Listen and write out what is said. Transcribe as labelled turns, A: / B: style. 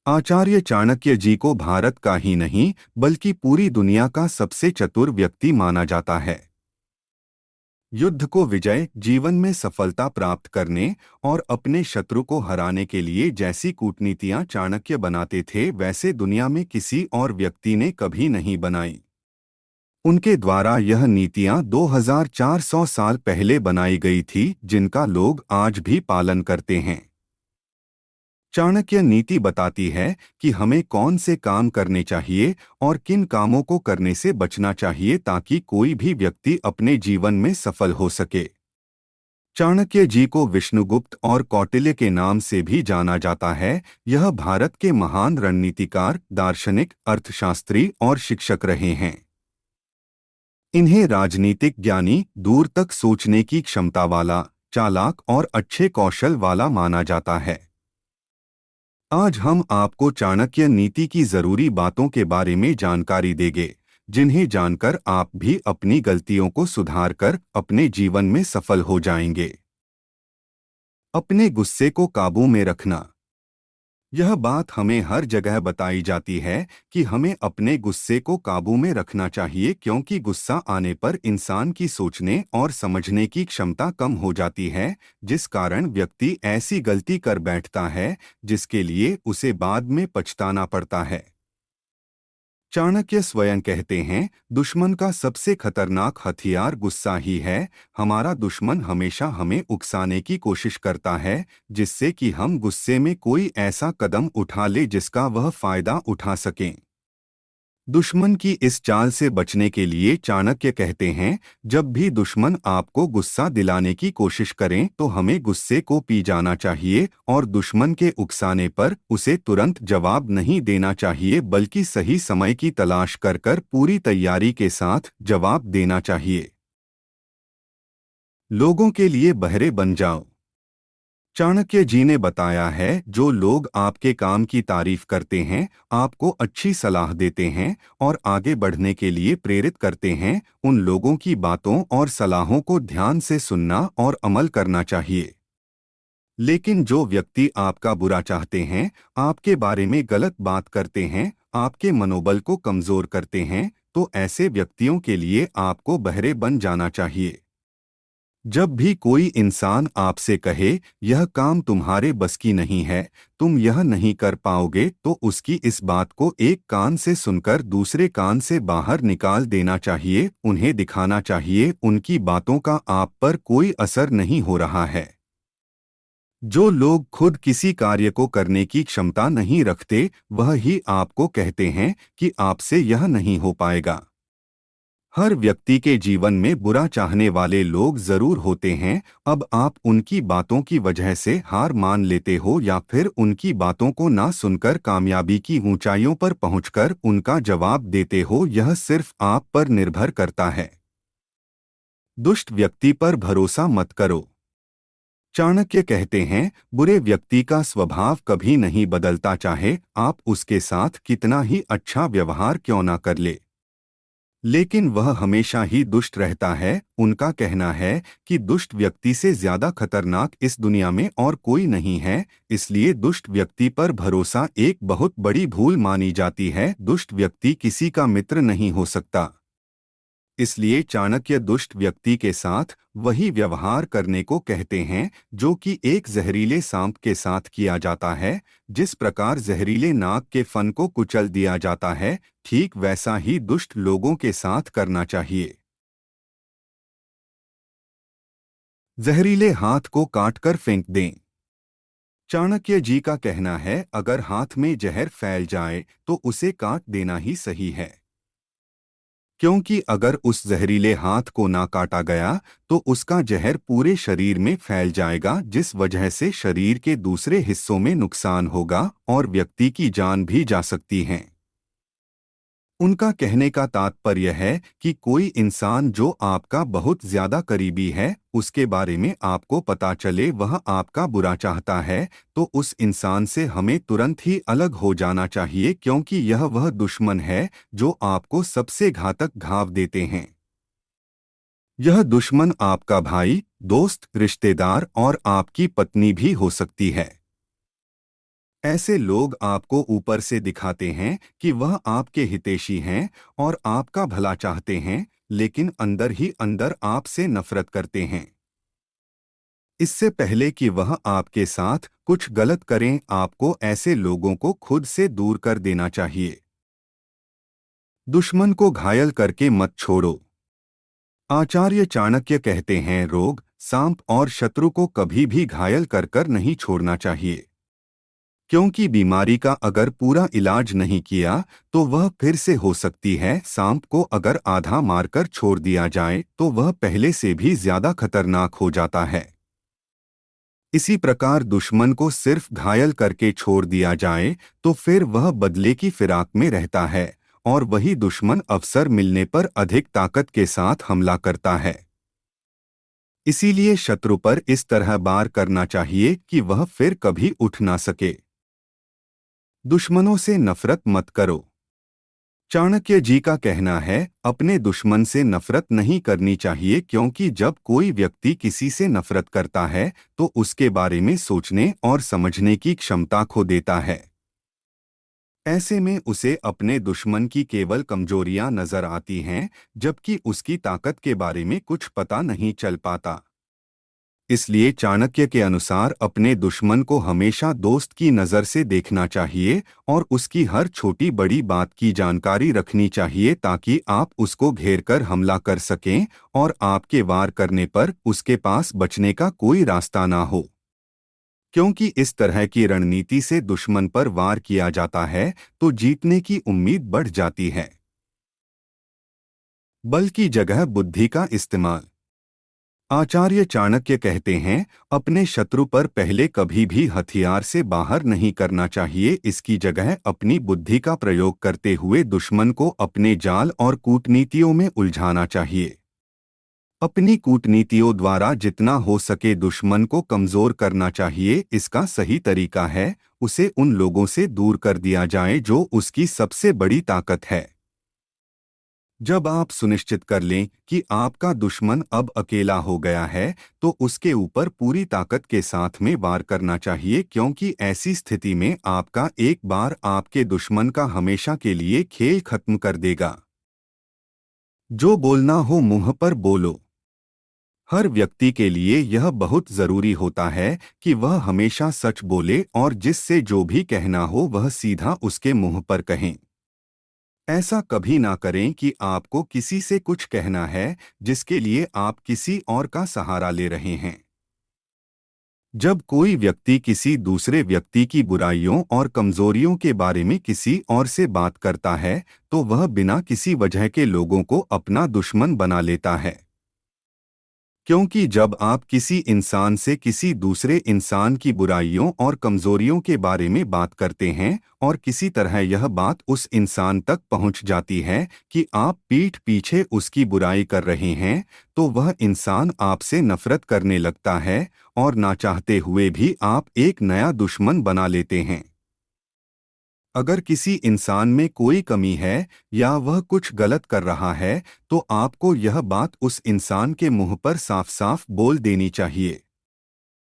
A: आचार्य चाणक्य जी को भारत का ही नहीं बल्कि पूरी दुनिया का सबसे चतुर व्यक्ति माना जाता है। युद्ध को विजय, जीवन में सफलता प्राप्त करने और अपने शत्रु को हराने के लिए जैसी कूटनीतियां चाणक्य बनाते थे वैसे दुनिया में किसी और व्यक्ति ने कभी नहीं बनाई। उनके द्वारा यह नीतियां 2400 साल पहले बनाई गई थी जिनका लोग आज भी पालन करते हैं। चाणक्य नीति बताती है कि हमें कौन से काम करने चाहिए और किन कामों को करने से बचना चाहिए ताकि कोई भी व्यक्ति अपने जीवन में सफल हो सके। चाणक्य जी को विष्णुगुप्त और कौटिल्य के नाम से भी जाना जाता है। यह भारत के महान रणनीतिकार, दार्शनिक, अर्थशास्त्री और शिक्षक रहे हैं। इन्हें राजनीतिक ज्ञानी, दूर तक सोचने की क्षमता वाला, चालाक और अच्छे कौशल वाला माना जाता है। आज हम आपको चाणक्य नीति की जरूरी बातों के बारे में जानकारी देंगे, जिन्हें जानकर आप भी अपनी गलतियों को सुधारकर अपने जीवन में सफल हो जाएंगे। अपने गुस्से को काबू में रखना। यह बात हमें हर जगह बताई जाती है कि हमें अपने गुस्से को काबू में रखना चाहिए, क्योंकि गुस्सा आने पर इंसान की सोचने और समझने की क्षमता कम हो जाती है, जिस कारण व्यक्ति ऐसी गलती कर बैठता है जिसके लिए उसे बाद में पछताना पड़ता है। चाणक्य स्वयं कहते हैं, दुश्मन का सबसे खतरनाक हथियार गुस्सा ही है। हमारा दुश्मन हमेशा हमें उकसाने की कोशिश करता है, जिससे कि हम गुस्से में कोई ऐसा कदम उठा ले जिसका वह फायदा उठा सकें। दुश्मन की इस चाल से बचने के लिए चाणक्य कहते हैं, जब भी दुश्मन आपको गुस्सा दिलाने की कोशिश करें तो हमें गुस्से को पी जाना चाहिए और दुश्मन के उकसाने पर उसे तुरंत जवाब नहीं देना चाहिए, बल्कि सही समय की तलाश कर पूरी तैयारी के साथ जवाब देना चाहिए। लोगों के लिए बहरे बन जाओ। चाणक्य जी ने बताया है, जो लोग आपके काम की तारीफ करते हैं, आपको अच्छी सलाह देते हैं और आगे बढ़ने के लिए प्रेरित करते हैं, उन लोगों की बातों और सलाहों को ध्यान से सुनना और अमल करना चाहिए। लेकिन जो व्यक्ति आपका बुरा चाहते हैं, आपके बारे में गलत बात करते हैं, आपके मनोबल को कमजोर करते हैं, तो ऐसे व्यक्तियों के लिए आपको बहरे बन जाना चाहिए। जब भी कोई इंसान आपसे कहे यह काम तुम्हारे बस की नहीं है, तुम यह नहीं कर पाओगे, तो उसकी इस बात को एक कान से सुनकर दूसरे कान से बाहर निकाल देना चाहिए। उन्हें दिखाना चाहिए उनकी बातों का आप पर कोई असर नहीं हो रहा है। जो लोग खुद किसी कार्य को करने की क्षमता नहीं रखते, वह ही आपको कहते हैं कि आपसे यह नहीं हो पाएगा। हर व्यक्ति के जीवन में बुरा चाहने वाले लोग जरूर होते हैं। अब आप उनकी बातों की वजह से हार मान लेते हो या फिर उनकी बातों को ना सुनकर कामयाबी की ऊंचाइयों पर पहुंचकर उनका जवाब देते हो, यह सिर्फ आप पर निर्भर करता है। दुष्ट व्यक्ति पर भरोसा मत करो। चाणक्य कहते हैं, बुरे व्यक्ति का स्वभाव कभी नहीं बदलता, चाहे आप उसके साथ कितना ही अच्छा व्यवहार क्यों ना कर ले, लेकिन वह हमेशा ही दुष्ट रहता है। उनका कहना है कि दुष्ट व्यक्ति से ज्यादा खतरनाक इस दुनिया में और कोई नहीं है, इसलिए दुष्ट व्यक्ति पर भरोसा एक बहुत बड़ी भूल मानी जाती है। दुष्ट व्यक्ति किसी का मित्र नहीं हो सकता। इसलिए चाणक्य दुष्ट व्यक्ति के साथ वही व्यवहार करने को कहते हैं जो कि एक जहरीले सांप के साथ किया जाता है। जिस प्रकार जहरीले नाग के फन को कुचल दिया जाता है, ठीक वैसा ही दुष्ट लोगों के साथ करना चाहिए। जहरीले हाथ को काटकर फेंक दें। चाणक्य जी का कहना है, अगर हाथ में जहर फैल जाए तो उसे काट देना ही सही है, क्योंकि अगर उस जहरीले हाथ को ना काटा गया तो उसका जहर पूरे शरीर में फैल जाएगा, जिस वजह से शरीर के दूसरे हिस्सों में नुकसान होगा और व्यक्ति की जान भी जा सकती है। उनका कहने का तात्पर्य है कि कोई इंसान जो आपका बहुत ज्यादा करीबी है, उसके बारे में आपको पता चले वह आपका बुरा चाहता है, तो उस इंसान से हमें तुरंत ही अलग हो जाना चाहिए, क्योंकि यह वह दुश्मन है जो आपको सबसे घातक घाव देते हैं। यह दुश्मन आपका भाई, दोस्त, रिश्तेदार और आपकी पत्नी भी हो सकती है। ऐसे लोग आपको ऊपर से दिखाते हैं कि वह आपके हितैषी हैं और आपका भला चाहते हैं, लेकिन अंदर ही अंदर आपसे नफरत करते हैं। इससे पहले कि वह आपके साथ कुछ गलत करें, आपको ऐसे लोगों को खुद से दूर कर देना चाहिए। दुश्मन को घायल करके मत छोड़ो। आचार्य चाणक्य कहते हैं, रोग, सांप और शत्रु को कभी भी घायल कर कर नहीं छोड़ना चाहिए, क्योंकि बीमारी का अगर पूरा इलाज नहीं किया तो वह फिर से हो सकती है। सांप को अगर आधा मारकर छोड़ दिया जाए तो वह पहले से भी ज्यादा खतरनाक हो जाता है। इसी प्रकार दुश्मन को सिर्फ घायल करके छोड़ दिया जाए तो फिर वह बदले की फिराक में रहता है और वही दुश्मन अवसर मिलने पर अधिक ताकत के साथ हमला करता है। इसीलिए शत्रु पर इस तरह वार करना चाहिए कि वह फिर कभी उठ ना सके। दुश्मनों से नफरत मत करो। चाणक्य जी का कहना है, अपने दुश्मन से नफरत नहीं करनी चाहिए, क्योंकि जब कोई व्यक्ति किसी से नफरत करता है तो उसके बारे में सोचने और समझने की क्षमता खो देता है। ऐसे में उसे अपने दुश्मन की केवल कमजोरियां नजर आती हैं, जबकि उसकी ताकत के बारे में कुछ पता नहीं चल पाता। इसलिए चाणक्य के अनुसार अपने दुश्मन को हमेशा दोस्त की नज़र से देखना चाहिए और उसकी हर छोटी बड़ी बात की जानकारी रखनी चाहिए, ताकि आप उसको घेर कर हमला कर सकें और आपके वार करने पर उसके पास बचने का कोई रास्ता ना हो। क्योंकि इस तरह की रणनीति से दुश्मन पर वार किया जाता है तो जीतने की उम्मीद बढ़ जाती है। बल की जगह बुद्धि का इस्तेमाल। आचार्य चाणक्य कहते हैं, अपने शत्रु पर पहले कभी भी हथियार से बाहर नहीं करना चाहिए, इसकी जगह अपनी बुद्धि का प्रयोग करते हुए दुश्मन को अपने जाल और कूटनीतियों में उलझाना चाहिए। अपनी कूटनीतियों द्वारा जितना हो सके दुश्मन को कमजोर करना चाहिए। इसका सही तरीका है उसे उन लोगों से दूर कर दिया जाए जो उसकी सबसे बड़ी ताकत है। जब आप सुनिश्चित कर लें कि आपका दुश्मन अब अकेला हो गया है तो उसके ऊपर पूरी ताकत के साथ में वार करना चाहिए, क्योंकि ऐसी स्थिति में आपका एक बार आपके दुश्मन का हमेशा के लिए खेल खत्म कर देगा। जो बोलना हो मुंह पर बोलो। हर व्यक्ति के लिए यह बहुत जरूरी होता है कि वह हमेशा सच बोले और जिससे जो भी कहना हो वह सीधा उसके मुंह पर कहें। ऐसा कभी ना करें कि आपको किसी से कुछ कहना है जिसके लिए आप किसी और का सहारा ले रहे हैं। जब कोई व्यक्ति किसी दूसरे व्यक्ति की बुराइयों और कमजोरियों के बारे में किसी और से बात करता है तो वह बिना किसी वजह के लोगों को अपना दुश्मन बना लेता है। क्योंकि जब आप किसी इंसान से किसी दूसरे इंसान की बुराइयों और कमजोरियों के बारे में बात करते हैं और किसी तरह यह बात उस इंसान तक पहुंच जाती है कि आप पीठ पीछे उसकी बुराई कर रहे हैं, तो वह इंसान आपसे नफरत करने लगता है और ना चाहते हुए भी आप एक नया दुश्मन बना लेते हैं। अगर किसी इंसान में कोई कमी है या वह कुछ गलत कर रहा है तो आपको यह बात उस इंसान के मुंह पर साफ साफ बोल देनी चाहिए।